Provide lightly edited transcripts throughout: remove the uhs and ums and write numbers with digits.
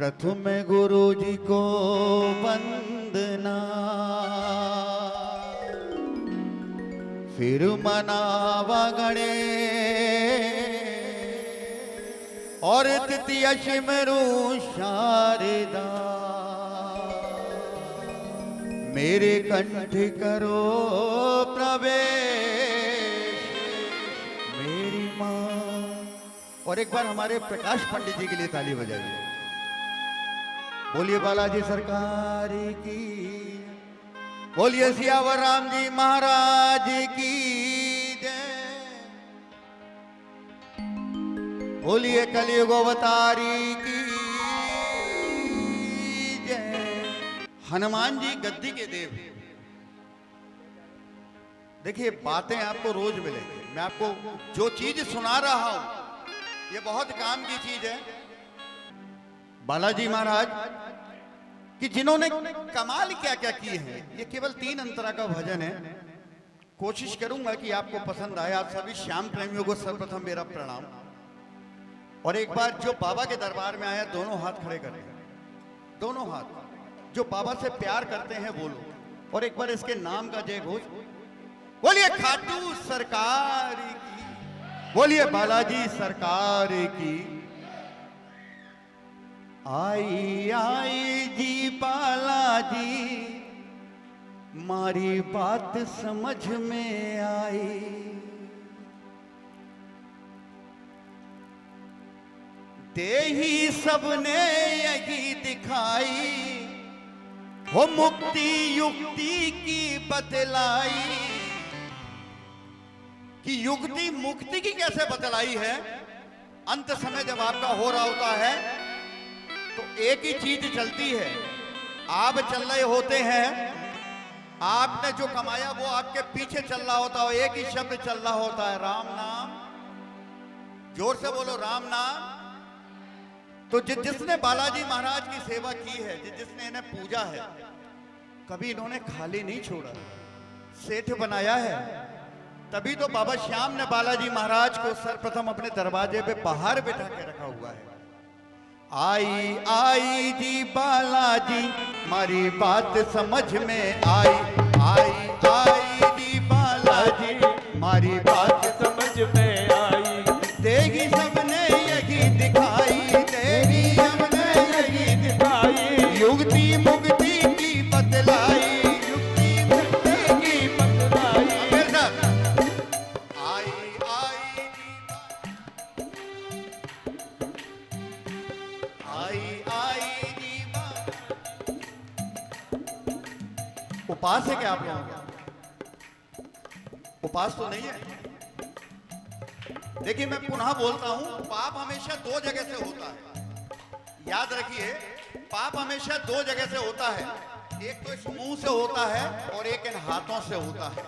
प्रथम गुरु जी को वंदना, फिर मनावा गणेश और तृतीय सिमरू शारदा। मेरे कंठ करो प्रवेश मेरी माँ। और एक बार हमारे प्रकाश पंडित जी के लिए ताली बजाइए। बोलिए बालाजी सरकार की, बोलिए सियावर राम जी महाराज की जय, बोलिए कलयुग अवतारी की जय। हनुमान जी गद्दी के देव। देखिए बातें आपको रोज मिलेंगी। मैं आपको जो चीज सुना रहा हूं ये बहुत काम की चीज है। बालाजी महाराज कि जिन्होंने कमाल क्या क्या किए हैं, ये केवल 3 अंतरा का भजन है। कोशिश करूंगा कि आपको पसंद आए। आप सभी श्याम प्रेमियों को सर्वप्रथम मेरा प्रणाम। और एक बार जो बाबा के दरबार में आया दोनों हाथ खड़े करें, दोनों हाथ। जो बाबा से प्यार करते हैं वो लोग। और एक बार इसके नाम का जय घोष। बोलिए खाटू सरकार की, बोलिए बालाजी सरकार की। आई आई जी बालाजी मारी बात समझ में आई। दे ही सबने यही दिखाई, हो मुक्ति युक्ति की बतलाई। कि युक्ति मुक्ति की कैसे बतलाई है। अंत समय जब आपका हो रहा होता है तो एक ही चीज चलती है। आप चल रहे होते हैं, आपने जो कमाया वो आपके पीछे चल रहा होता है। एक ही शब्द चल रहा होता है, राम नाम। जोर से बोलो राम नाम। तो जिसने बालाजी महाराज की सेवा की है, जिसने इन्हें पूजा है, कभी इन्होंने खाली नहीं छोड़ा, सेठ बनाया है। तभी तो बाबा श्याम ने बालाजी महाराज को सर्वप्रथम अपने दरवाजे पे बाहर बैठा के रखा हुआ है। आई आई जी बालाजी मारी बात समझ में आई। आई आई जी बालाजी मारी बात समझ में आई। देगी सबने यही दिखाई, देगी सबने यही दिखाई। युक्ति मुक्ति की बतलाई, युक्ति मुक्ति की बतलाई। आई आई आई आई जी। उपास है क्या आप लोगों का? उपास तो नहीं है। देखिए मैं पुनः बोलता हूं, पाप हमेशा 2 जगह से होता है। याद रखिए, पाप हमेशा 2 जगह से होता है। एक तो इस मुंह से होता है और एक इन हाथों से होता है।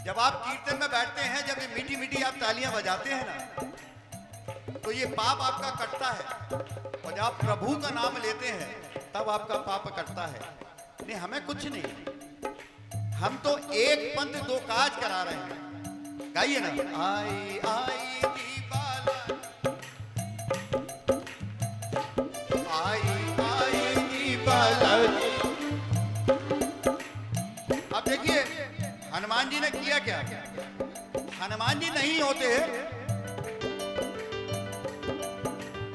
जब आप कीर्तन में बैठते हैं, जब ये मीठी मीठी आप तालियां बजाते हैं ना, तो ये पाप आपका कटता है। और जब आप प्रभु का नाम लेते हैं तब आपका पाप कटता है। नहीं, हमें कुछ नहीं, हम तो एक पंथ 2 काज करा रहे हैं। गाइए ना। आई आई जी बाला, आई आई जी बाला। अब देखिए हनुमान जी ने किया क्या। हनुमान जी नहीं होते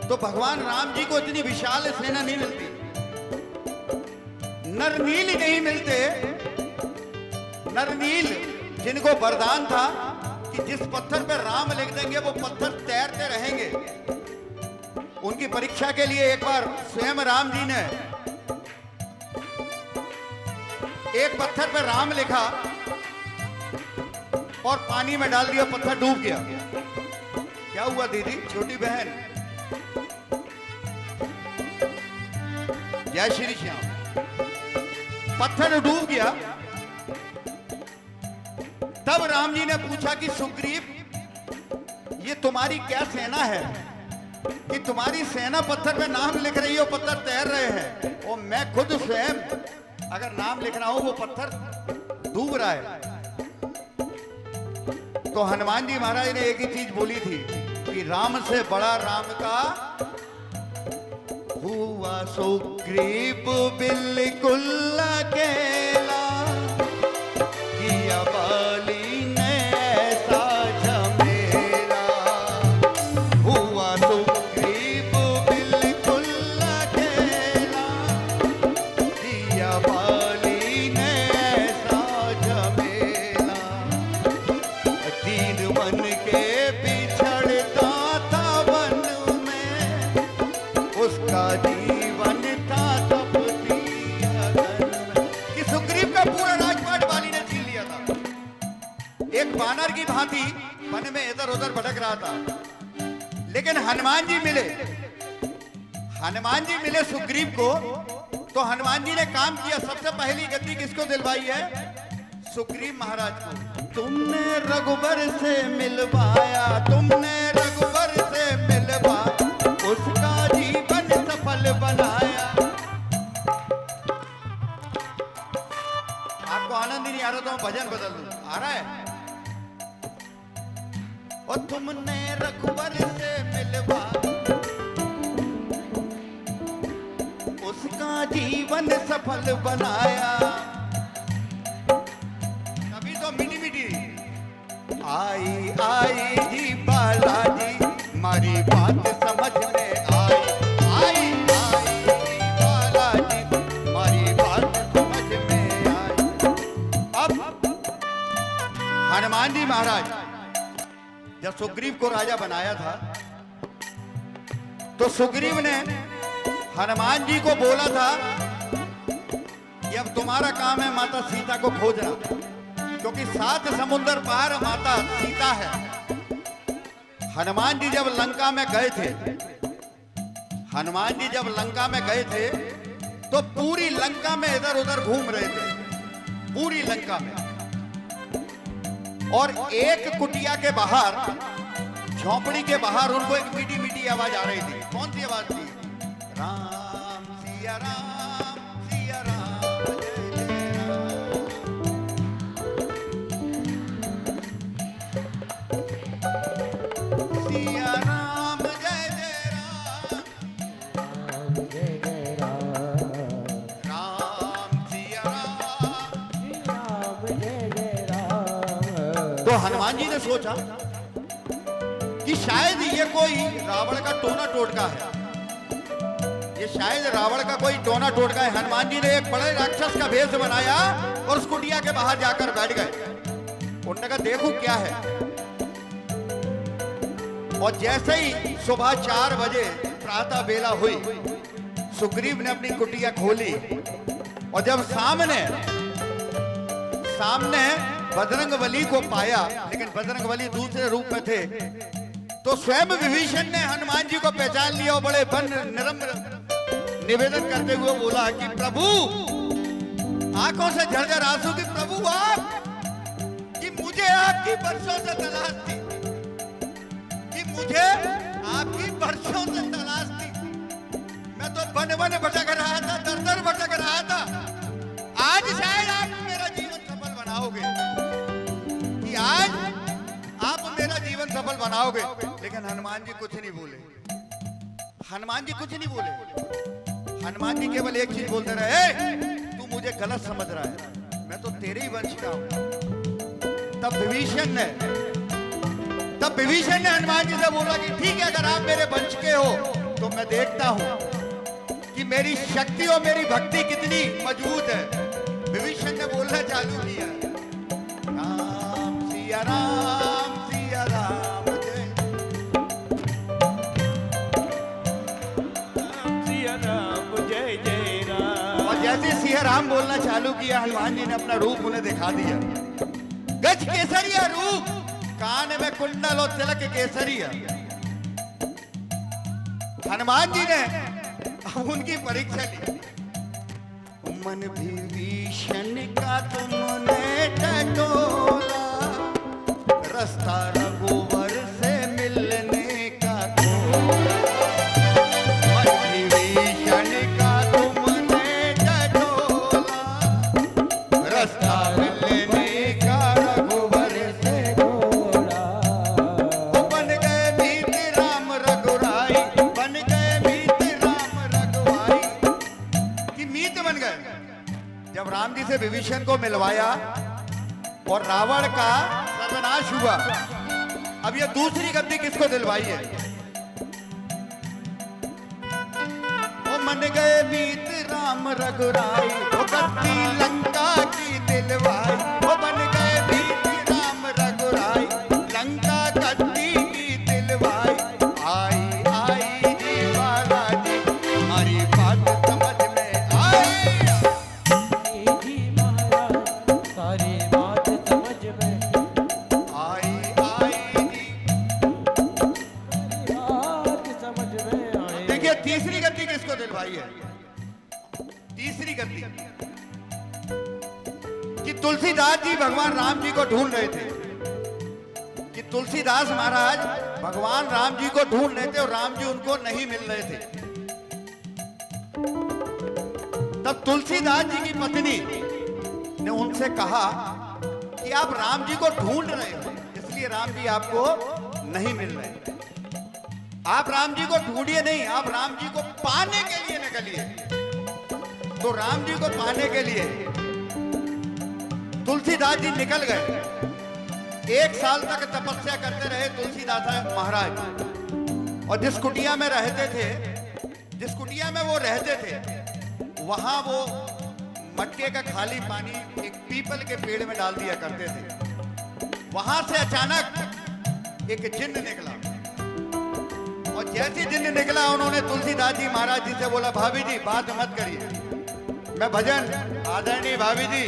तो भगवान राम जी को इतनी विशाल सेना नहीं मिलती, नरनील नहीं मिलते। नरनील जिनको वरदान था कि जिस पत्थर पे राम लिख देंगे वो पत्थर तैरते रहेंगे। उनकी परीक्षा के लिए एक बार स्वयं राम जी ने एक पत्थर पे राम लिखा और पानी में डाल दिया, पत्थर डूब गया। क्या हुआ दीदी, छोटी बहन? जय श्री श्याम। पत्थर डूब गया। तब राम जी ने पूछा कि सुग्रीव, ये तुम्हारी क्या सेना है कि तुम्हारी सेना पत्थर पे नाम लिख रही हो, पत्थर तैर रहे हैं, और मैं खुद स्वयं अगर नाम लिख रहा हूं वो पत्थर डूब रहा है। तो हनुमान जी महाराज ने एक ही चीज बोली थी कि राम से बड़ा राम का हुआ सुग्रीव बिल्कुल अकेला, किया बाली ने ऐसा झमेला। हुआ सुग्रीव बिल्कुल अकेला, किया बाली ने ऐसा झमेला। दीन मन के बिछड़ता था वन में, उसका जीवन था तपती अगन में। कि सुग्रीव का पूरा राजपाट बाली ने छीन लिया था। एक बानर की भांति वन में इधर उधर भटक रहा था, लेकिन हनुमान जी मिले। हनुमान जी मिले सुग्रीव को, तो हनुमान जी ने काम किया। सबसे पहली गद्दी किसको दिलवाई है? सुग्रीव महाराज को। तुमने रघुबर से मिलवाया, तुमने रघुबर से मिलवाया, उसका जीवन सफल बनाया। आपको आनंद ही नहीं आ रहा तो मैं भजन बदल दूं, आ रहा है? और तुमने रघुबर से मिलवाया, उसका जीवन सफल बनाया। तभी तो मीठी मीठी आई आई जी बालाजी, मारी बात समझ में आई। आई आई जी बालाजी, मारी बात समझ में आई। अब हनुमान जी महाराज जब सुग्रीव को राजा बनाया था, तो सुग्रीव ने हनुमान जी को बोला था कि अब तुम्हारा काम है माता सीता को खोजना, क्योंकि 7 समुद्र पार माता सीता है। हनुमान जी जब लंका में गए थे, हनुमान जी जब लंका में गए थे, तो पूरी लंका में इधर उधर घूम रहे थे, पूरी लंका में। और एक कुटिया के बाहर, झोंपड़ी के बाहर उनको एक मीठी मीठी आवाज आ रही थी। कौन सी आवाज थी? राम सिया राम, सिया राम जय जय राम। सिया राम जय जय राम, राम जय जय राम। राम सिया राम, राम जय जय राम। तो हनुमान जी ने सोचा कि शायद ये कोई रावण का टोना टोटका है, ये शायद रावण का कोई टोना टोटका है। हनुमान जी ने एक बड़े राक्षस का भेष बनाया और उस कुटिया के बाहर जाकर बैठ गए। उन्होंने कहा देखो क्या है। और जैसे ही सुबह 4 बजे प्रातः बेला हुई, सुग्रीव ने अपनी कुटिया खोली, और जब सामने बजरंगबली को पाया, लेकिन बजरंगबली दूसरे रूप में थे, तो स्वयं विभीषण ने हनुमान जी को पहचान लिया और बड़े नम्र निवेदन करते हुए बोला कि प्रभु, आंखों से झरझर आंसू की, प्रभु आप, कि मुझे आपकी बरसों से तलाश थी, कि मुझे आपकी बरसों से तलाश थी। मैं तो वन वन भटक रहा था, दर दर भटक रहा था। आज शायद आप मेरा जीवन सफल बनाओगे, कि आज आप मेरा जीवन सफल बनाओगे। लेकिन हनुमान जी कुछ नहीं बोले, हनुमान जी कुछ नहीं बोले। हनुमान जी केवल एक चीज बोलते रहे, तू मुझे गलत समझ रहा है, मैं तो तेरे ही वंश का हूं। तब विभीषण ने हनुमान जी से बोला कि ठीक है, अगर आप मेरे वंश के हो तो मैं देखता हूं कि मेरी शक्ति और मेरी भक्ति कितनी मजबूत है। विभीषण ने बोलना चालू किया, राम सिया राम, सिया राम जय, सिया राम जय जय राम। और जैसे सिया राम बोलना चालू किया, हनुमान जी ने अपना रूप उन्हें दिखा दिया। गज केसरिया रूप, कान में कुंडल और तिलक केसरिया। हनुमान जी ने उनकी परीक्षा ली। मन विभीषण का तुमने टटोला, रास्ता रघुवर से मिलने का खोला। मन विभीषण का तुमने टटोला, रास्ता मिलने का रघुवर से खोला। बन गए भीत राम रघुराई, बन गए भीत राम रघुराई। विभीषण को मिलवाया और रावण का सर्वनाश हुआ। अब ये दूसरी गद्दी किसको दिलवाई है? वो मन गए बीत राम रघुराई, वो गद्दी लंका की दिलवाई। वो मन गए बीत राम रघुराई, लंका गद्दी की दिलवाई। आई आई जी महाराज हमारी बात समझ में आई। जी महाराज सारी बात समझ में आई आई जी बात समझ में आए। देखिए तीसरी गद्दी किसको दिलवाई है? तीसरी गद्दी कि तुलसीदास जी भगवान राम जी को ढूंढ रहे थे, कि तुलसीदास महाराज भगवान राम जी को ढूंढ रहे थे और राम जी उनको नहीं मिल रहे थे। तब तुलसीदास जी की पत्नी ने उनसे कहा कि आप राम जी को ढूंढ रहे हो, इसलिए राम जी आपको नहीं मिल रहे। आप राम जी को ढूंढिए नहीं, आप राम जी को पाने के लिए निकलिए। तो राम जी को पाने के लिए तुलसीदास जी निकल गए। 1 साल तक तपस्या करते रहे तुलसीदास महाराज, और जिस कुटिया में रहते थे, जिस कुटिया में वो रहते थे, वहां वो मटके का खाली पानी एक पीपल के पेड़ में डाल दिया करते थे। वहां से अचानक एक जिन्न निकला, और जैसे जिन्न निकला उन्होंने तुलसीदास जी महाराज जी से बोला, भाभी जी बात मत करिए, मैं भजन। आदरणीय भाभी जी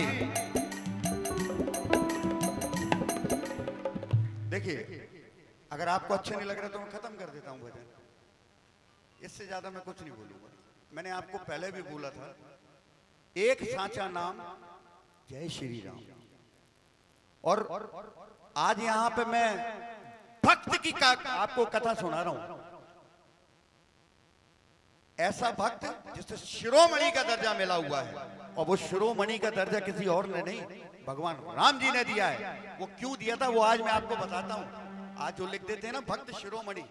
देखिए, अगर आपको अच्छे नहीं लग रहा तो मैं खत्म कर देता हूं भजन, इससे ज्यादा मैं कुछ नहीं बोलूंगा। मैंने आपको पहले भी बोला था, एक साचा नाम जय श्री राम। और आज यहां पे मैं भक्त की आपको कथा सुना रहा हूं। ऐसा भक्त जिसे शिरोमणि का दर्जा मिला हुआ है, और वो शिरोमणि का दर्जा किसी और ने नहीं, भगवान राम जी ने दिया है। वो क्यों दिया था वो आज मैं आपको बताता हूं। आज जो लिख देते हैं ना भक्त शिरोमणि,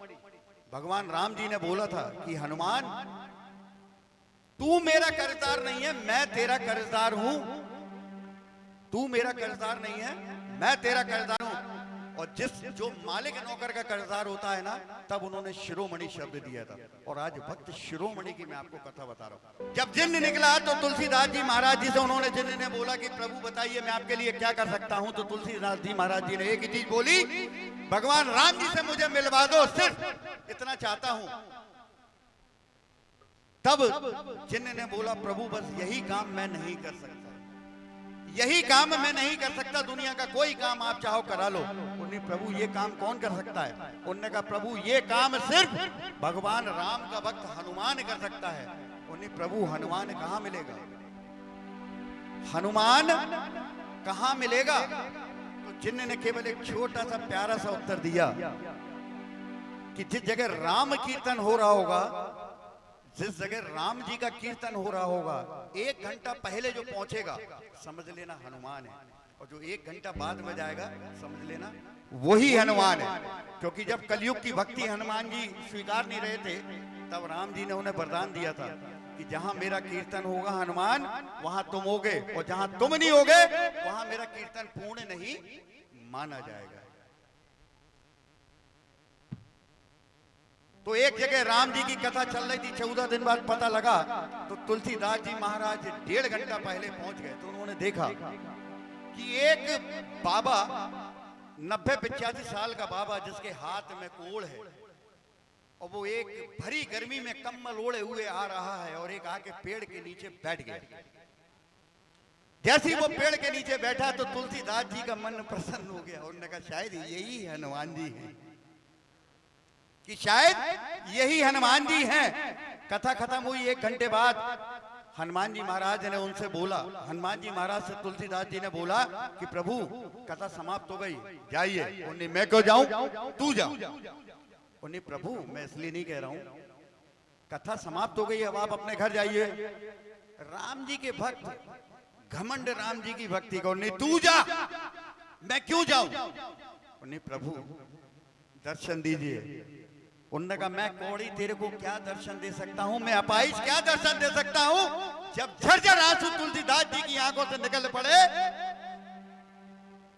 भगवान राम जी ने बोला था कि हनुमान तू मेरा कर्जदार नहीं है, मैं तेरा कर्जदार हूं। तू मेरा कर्जदार नहीं है, मैं तेरा कर्जदार हूं। और जो मालिक नौकर का कर्जदार होता है ना, तब उन्होंने शिरोमणि शब्द दिया था। और आज भक्त शिरोमणि की मैं आपको कथा बता रहा हूं। जब जिन्न निकला तो तुलसीदास जी महाराज जी से उन्होंने, जिन्न ने बोला कि प्रभु बताइए मैं आपके लिए क्या कर सकता हूं। तो तुलसीदास जी महाराज जी ने एक ही चीज बोली, भगवान राम जी से मुझे मिलवा दो, सिर्फ इतना चाहता हूं। तब जिन्न ने बोला, प्रभु बस यही काम मैं नहीं कर सकता, यही काम मैं नहीं कर सकता, दुनिया का कोई काम आप चाहो करा लो। उन्हें प्रभु ये काम कौन कर सकता है? उन्होंने कहा प्रभु ये काम सिर्फ भगवान राम का भक्त हनुमान कर सकता है। उन्हें प्रभु हनुमान कहां मिलेगा? हनुमान कहां मिलेगा? तो जिन्न ने केवल एक छोटा सा प्यारा सा उत्तर दिया कि जिस जगह राम कीर्तन हो रहा होगा, जिस जगह राम जी का कीर्तन हो रहा होगा, 1 घंटा पहले जो पहुंचेगा समझ लेना हनुमान है, और जो 1 घंटा बाद में जाएगा समझ लेना वही हनुमान है। क्योंकि जब कलयुग की भक्ति हनुमान जी स्वीकार नहीं रहे थे, तब राम जी ने उन्हें वरदान दिया था कि जहां मेरा कीर्तन होगा हनुमान, वहां तुम होगे, और जहां तुम नहीं होगे वहां मेरा कीर्तन पूर्ण नहीं माना जाएगा। तो एक जगह राम जी की कथा चल रही थी, 14 दिन बाद पता लगा, तो तुलसीदास जी महाराज 1.5 घंटा पहले पहुंच गए। तो उन्होंने देखा कि एक बाबा 90-85 साल का बाबा, जिसके हाथ में कोड़ है, और वो एक भरी गर्मी में कम्बल ओढ़े हुए आ रहा है, और एक आके पेड़ के नीचे बैठ गया। जैसे ही वो पेड़ के नीचे बैठा तो तुलसीदास जी का मन प्रसन्न हो गया। उन्होंने कहा शायद यही हनुमान जी हैं, कि शायद यही हनुमान जी हैं। कथा खत्म हुई 1 घंटे बाद हनुमान जी महाराज ने उनसे बोला, हनुमान जी महाराज से तुलसीदास जी ने बोला कि प्रभु कथा समाप्त हो गई, जाइए। उन्हें मैं क्यों जाऊं, तू जा। उन्हें प्रभु मैं इसलिए नहीं कह रहा हूं, कथा समाप्त हो गई, अब आप अपने घर जाइए। राम जी के भक्त घमंड राम जी की भक्ति को, नहीं तू जा, मैं क्यों जाऊं। उन्हें प्रभु दर्शन दीजिए। उन्होंने कहा मैं कौड़ी तेरे को क्या दर्शन दे सकता हूं, मैं अपाइश क्या दर्शन दे सकता हूं। जब झरझर आंसू तुलसीदास जी की आंखों से निकल पड़े,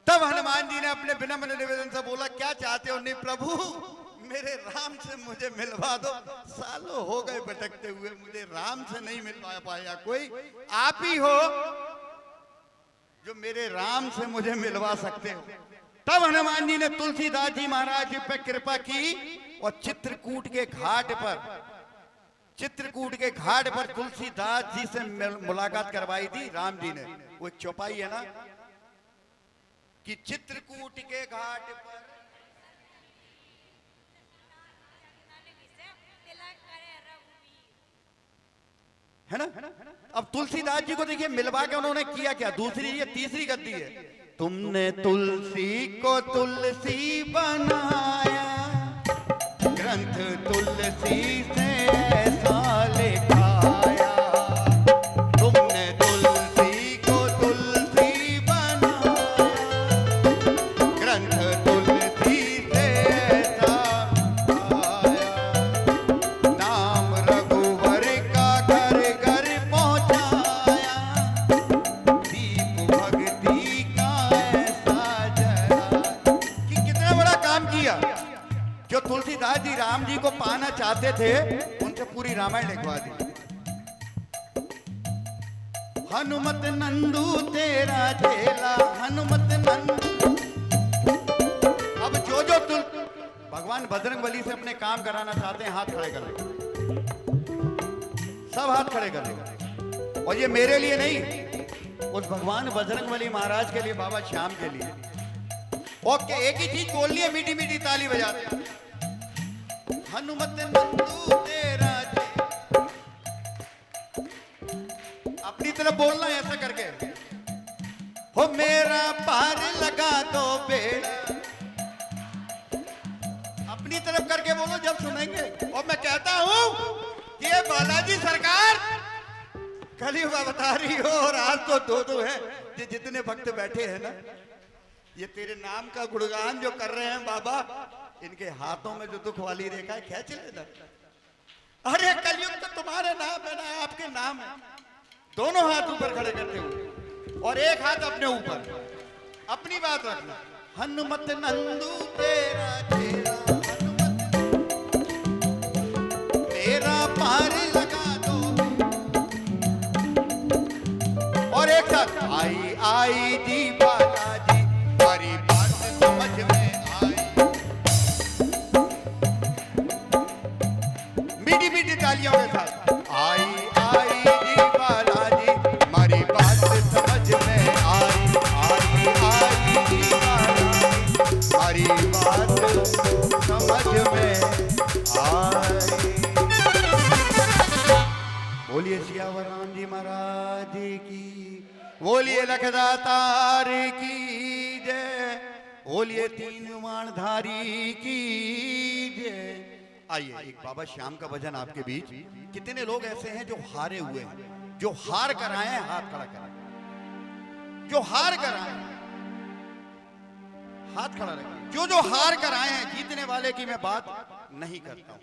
तब हनुमान जी ने अपने विनम्र निवेदन से बोला क्या चाहते हो? नहीं प्रभु, मेरे राम से मुझे मिलवा दो, सालों हो गए भटकते हुए, मुझे राम से नहीं मिलवा पाया कोई, आप ही हो जो मेरे राम से मुझे मिलवा सकते हो। तब हनुमान जी ने तुलसीदास जी महाराज जी पर कृपा की और चित्रकूट के घाट पर तुलसीदास जी से मुलाकात करवाई थी राम जी ने। वो एक चौपाई है ना कि चित्रकूट के घाट पर, है ना। अब तुलसीदास जी को देखिए मिलवा के उन्होंने किया क्या, दूसरी ये तीसरी गद्दी है। तुमने तुलसी को तुलसी बनाया, ग्रंथ तुलसी से ऐसा लिखाया। तुमने तुलसी को तुलसी बनाया, ग्रंथ तुलसी से ऐसा लिखाया। नाम रघुवर का घर घर पहुंचाया, दीप भक्ति का ऐसा जला। कि कितना बड़ा काम किया। जो तुलसीदास जी राम जी को पाना चाहते थे, उनसे पूरी रामायण लिखवा दी। हनुमत नंदू तेरा झेला, हनुमत नंदू। अब जो भगवान बजरंगबली से अपने काम कराना चाहते हैं, हाथ खड़े कर ले, सब हाथ खड़े कर ले। और ये मेरे लिए नहीं, उस भगवान बजरंगबली महाराज के लिए, बाबा श्याम के लिए। ओके, एक ही चीज बोलनी है, मीठी मीठी ताली बजाते। हनुमत नंदू तेरा झेला, अपनी तरफ बोलना है ऐसा करके। हो मेरा पार लगा दो बेड़ा, अपनी तरफ करके बोलो जब सुनेंगे। और मैं कहता हूं कि ये बालाजी सरकार कलयुग अवतारी हो, और आज तो दो है। ये जितने भक्त बैठे हैं ना, ये तेरे नाम का गुणगान जो कर रहे हैं बाबा, इनके हाथों में जो दुख वाली रेखा है, खींच लेना। अरे कलयुग तो तुम्हारे नाम है ना, आपके नाम है। दोनों हाथ ऊपर खड़े करते हुए और एक हाथ अपने ऊपर, अपनी बात रखना। हनुमत नंदू तेरा झेला, मेरा पार लगा दो। और एक साथ आई आई जी बालाजी, हमारी बात समझ में आई। मीठी मीठी तालियों के साथ आई आई जी बालाजी, हमारी बात समझ में आई। आई आई जी बालाजी, हमारी बात समझ में आई। बोलिए सियावर राम जी महाराज की, बोलिए लखदातार की जय, बोलिए तीन माणधारी की जय। आइए एक बाबा श्याम का भजन आपके बीच। कितने लोग ऐसे हैं जो हारे हुए हैं, जो हार कर आए हैं, हाथ खड़ा करें। जो हार कर आए हैं हाथ खड़ा रखें। जो हार कर आए हैं, जीतने वाले की मैं बात नहीं करता हूं।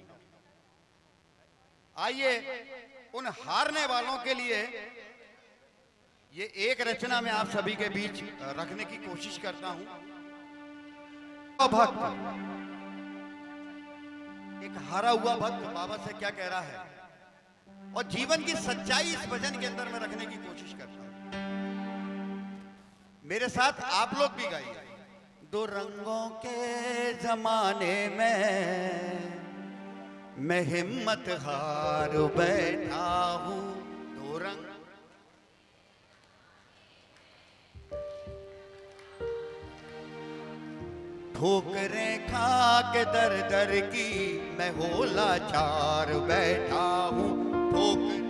आइए उन हारने वालों के लिए ये एक रचना में आप सभी के बीच रखने की कोशिश करता हूं। भक्त, एक हारा हुआ भक्त बाबा से क्या कह रहा है, और जीवन की सच्चाई इस भजन के अंदर में रखने की कोशिश करता हूं। मेरे साथ आप लोग भी गाइए। दो रंगों के जमाने में मैं हिम्मत हार बैठा हूं। दो रंग, ठोकरें खा के दर दर की मैं हो लाचार बैठा हूं। ठोकर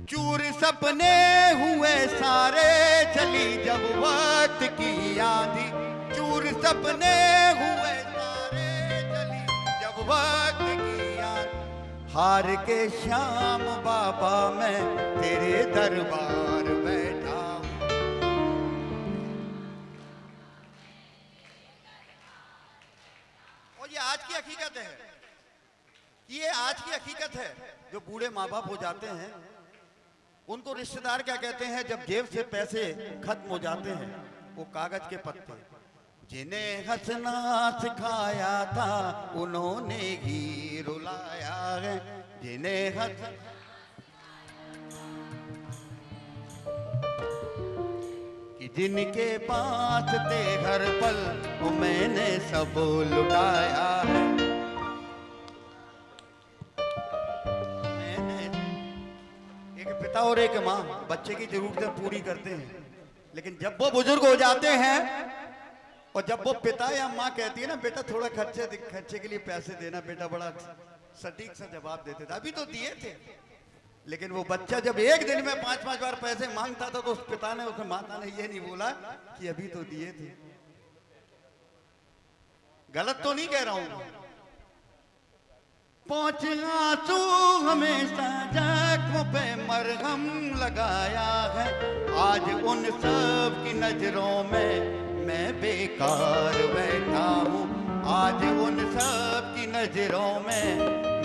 चूर सपने हुए सारे, चली जब वक्त की आंधी। चूर सपने हुए सारे, चली जब वक्त की आंधी। हार के श्याम बाबा मैं तेरे दरबार बैठा हूं। आज की हकीकत है, ये आज की हकीकत है। जो बूढ़े माँ बाप हो जाते हैं उनको रिश्तेदार क्या कहते हैं, जब जेब से पैसे खत्म हो जाते हैं, वो कागज के पत्ते। जिन्हें हंसना सिखाया था उन्होंने ही रुलाया है, जिन्हें हंस कि जिनके पास थे हर पल वो मैंने सब लुटाया है। एक पिता और एक माँ बच्चे की जरूरतें पूरी करते हैं, लेकिन जब वो बुजुर्ग हो जाते हैं और जब वो पिता या माँ कहती है ना, बेटा थोड़ा खर्चे के लिए पैसे देना, बेटा बड़ा सटीक सा जवाब देते थे, अभी तो दिए थे। लेकिन वो बच्चा जब एक दिन में 5-5 बार पैसे मांगता था तो उस पिता ने, उस माता ने ये नहीं बोला कि अभी तो दिए थे। गलत तो नहीं कह रहा हूं। पहुंच आंसू हमेशा जख्म पे मरहम लगाया है, आज उन सब की नजरों में मैं बेकार बैठा हूँ, आज उन सब की नजरों में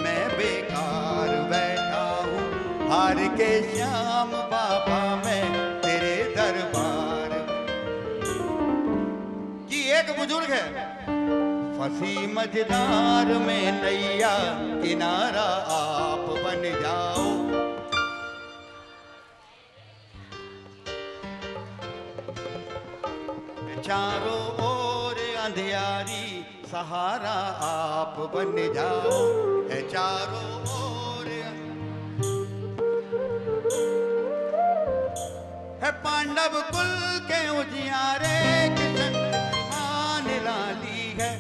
मैं बेकार बैठा हूँ। हार के श्याम बाबा मैं तेरे दरबार की। एक बुजुर्ग है, फंसी मझधार में नैया किनारा आप बन जाओ। चारों ओर अंधियारी सहारा आप बन जाओ, है चारों ओर है पांडव कुल के उजियारे किशन मान लाली है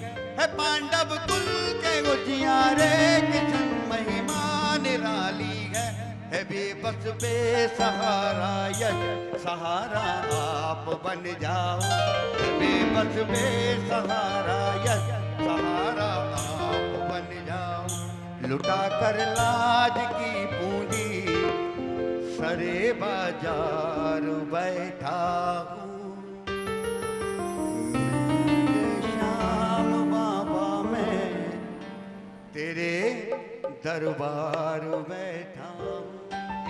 पांडव कुल के उजियारे किशन महिमा निराली है बेबस बेसहारा यश सहारा आप बन जाओ, बेबस बेसहारा यश सहारा आप बन जाओ। लुटा कर लाज की पूंजी सरे बाजार बैठा हूँ, श्याम बाबा मैं तेरे दरबार बैठा हूँ।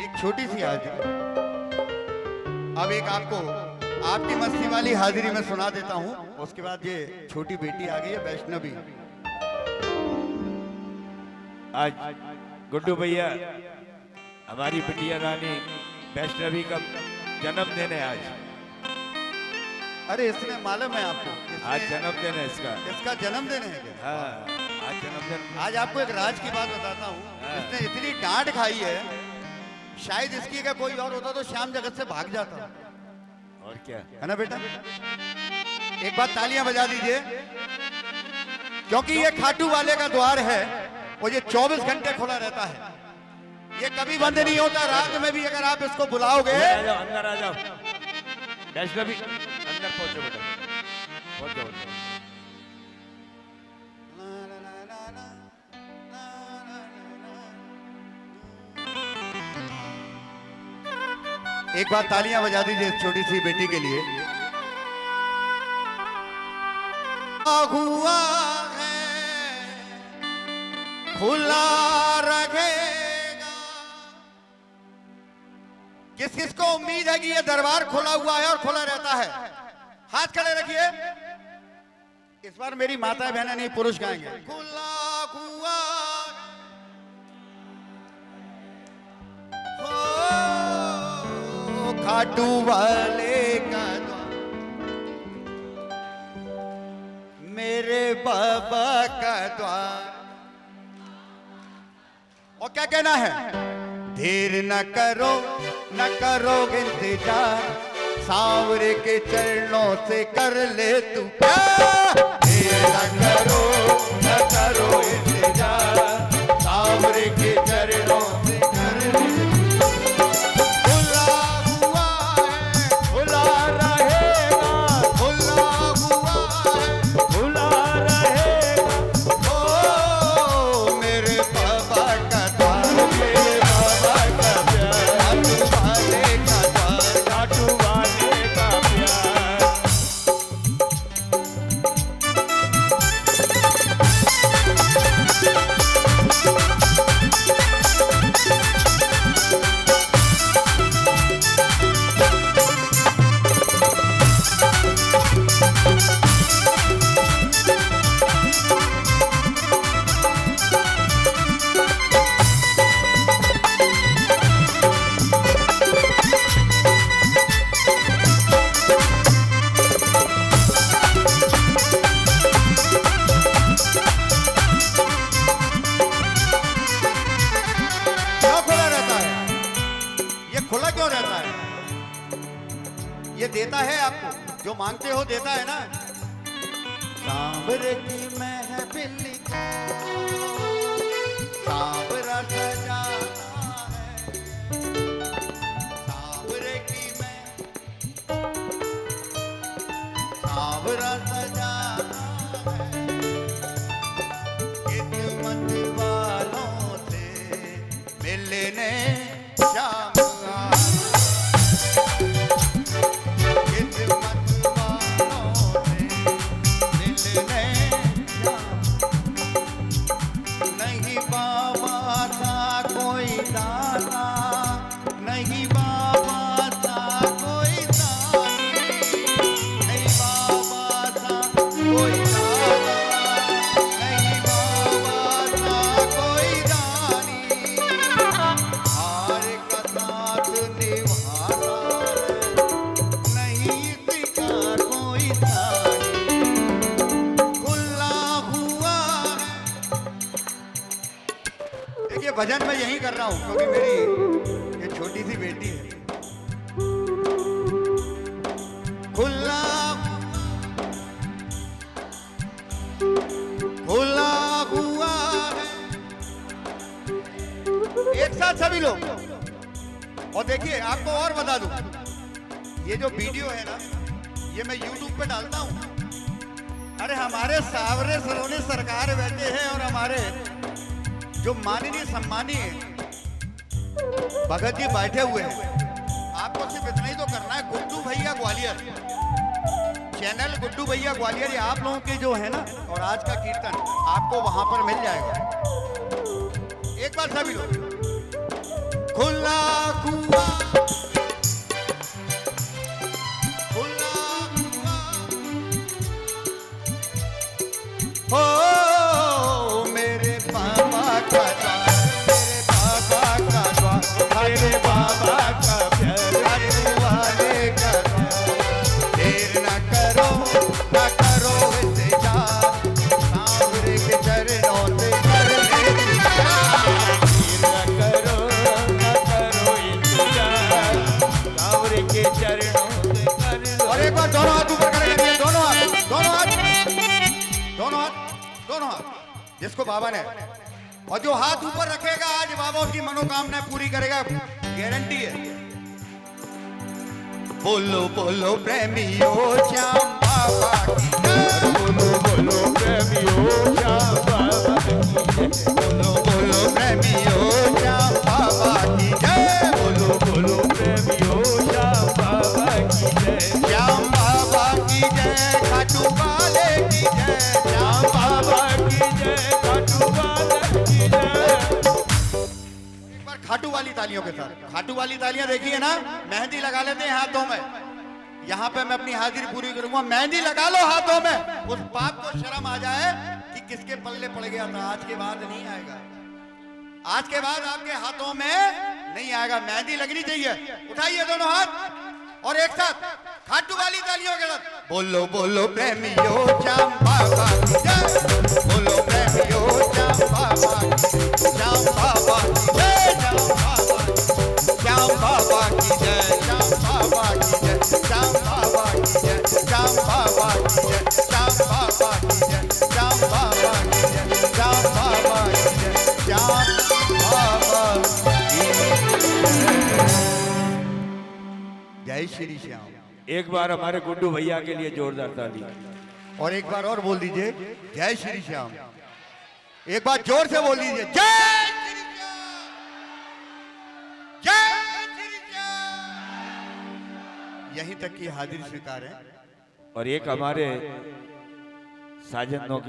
एक छोटी सी हाजिरी, अब एक आपको आपकी मस्ती वाली हाजिरी में सुना देता हूँ, उसके बाद ये छोटी बेटी आ गई है वैष्णवी। आज गुड्डू भैया हमारी बिटिया रानी वैष्णवी का जन्मदिन है आज। अरे इसने मालूम है आपको, आज जन्मदिन है इसका जन्मदिन है क्या? हाँ, आज जन्मदिन। आज आपको एक राज की बात बताता हूँ, इसने इतनी डांट खाई है, शायद इसकी का कोई और होता तो श्याम जगत से भाग जाता। और क्या है ना बेटा? एक बार तालियां बजा दीजिए, क्योंकि ये खाटू वाले का द्वार है और ये 24 घंटे खुला रहता है, ये कभी बंद नहीं होता। रात में भी अगर आप इसको बुलाओगे, अंदर आ जाओ वैष्णवी, अंदर पहुंचो बेटा, पहुंच जाओ। एक बार तालियां बजा दीजिए इस छोटी सी बेटी के लिए। हुआ है खुला रहेगा। किस किस को उम्मीद है कि ये दरबार खुला हुआ है और खुला रहता है? हाथ खड़े रखिए। इस बार मेरी माता बहनें नहीं, पुरुष गाएंगे। खुला हुआ हो खाटू वाले का द्वार, मेरे बाबा का द्वार। और क्या कहना है? देर न करो इंतजार, सांवरे के चरणों से कर ले तू प्यार। देर न करो इंतजार, सांवरे के चरणों से कर ले। खुला हुआ है, खुला रहेगा, खुला हुआ है, खुला रहेगा। ओ मेरे बाबा का द्वार, मेरे बाबा का प्यार, खाटू वाले का प्यार। जो मांगते हो देता है ना। सांवरे की महफिल को सांवरा सजाना है, सांवरे की सांवरा सजाना है, किस्मत वालों से मिलने शाम भजन मैं यही कर रहा हूं क्योंकि मेरी ये छोटी सी बेटी है। खुला खुला हुआ है। एक साथ सभी लोग। और देखिए आपको और बता दूं, ये जो वीडियो है ना ये मैं YouTube पे डालता हूं। अरे हमारे सावरे सरोने सरकार बैठे हैं और हमारे जो माननीय सम्मानीय भगत जी बैठे हुए हैं। आपको सिर्फ इतना ही तो करना है, गुड्डू भैया ग्वालियर चैनल, गुड्डू भैया ग्वालियर, ये आप लोगों के जो है ना, और आज का कीर्तन आपको वहां पर मिल जाएगा। एक बार सभी लोग। खुला कुआ खुला कुआ हो मेरे बाबा का द्वार, मेरे बाबा का द्वार, मेरे बाबा का प्यार वाले का द्वार। देर न करो इंतजार, सांवरे के चरणों से कर ले इंतजार। देर न करो इंतजार, सांवरे के चरणों से कर लो। और एक बार दोनों हाथ ऊपर करेंगे, दोनों हाथ, दोनों हाथ, दोनों हाथ, दोनों हाथ, जिसको बाबा ने, और जो हाथ ऊपर रखेगा आज बाबा उसकी मनोकामना पूरी करेगा, गारंटी है। बोलो बोलो प्रेमियों श्याम बाबा की जय, बोलो बोलो प्रेमियों श्याम बाबा की जय, बोलो बोलो प्रेमियों श्याम बाबा की जय, बोलो बोलो प्रेमियों श्याम बाबा की जय, श्याम बाबा की जय, खाटू वाले की जय, श्याम बाबा की जय, खाटू वाले की जय। एक बार खाटू वाली तालियों के साथ, खाटू वाली तालियां देखिए ना, मेहंदी लगा लेते हैं हाथों में। यहाँ पे मैं अपनी हाजिरी पूरी करूंगा, मेहंदी लगा लो हाथों में, उस बाप को शर्म आ जाए कि किसके पल्ले पड़ गया था। आज के बाद नहीं आएगा, आज के बाद आपके हाथों में नहीं आएगा, मेहंदी लगनी चाहिए। उठाइए दोनों हाथ और एक साथ खाटू वाली तालियों के साथ। बोलो बोलो प्रेमियों श्याम बाबा की जय, बोलो प्रेमियों श्याम बाबा की, श्याम बाबा की जय, श्याम बाबा की जय, श्याम बाबा की जय, श्याम बाबा की जय, श्याम बाबा की जय, श्याम बाबा की जय, श्याम बाबा की जय, श्याम बाबा की जय, श्याम बाबा की जय श्री श्याम। एक बार हमारे गुड्डू भैया के लिए जोरदार ताली। और एक बार और बोल दीजिए जय श्री श्याम। एक बार जोर से बोल दीजिए जय श्री श्याम, जय श्री श्याम। यहीं तक की हाजिरी स्वीकार है। और एक हमारे साजनों की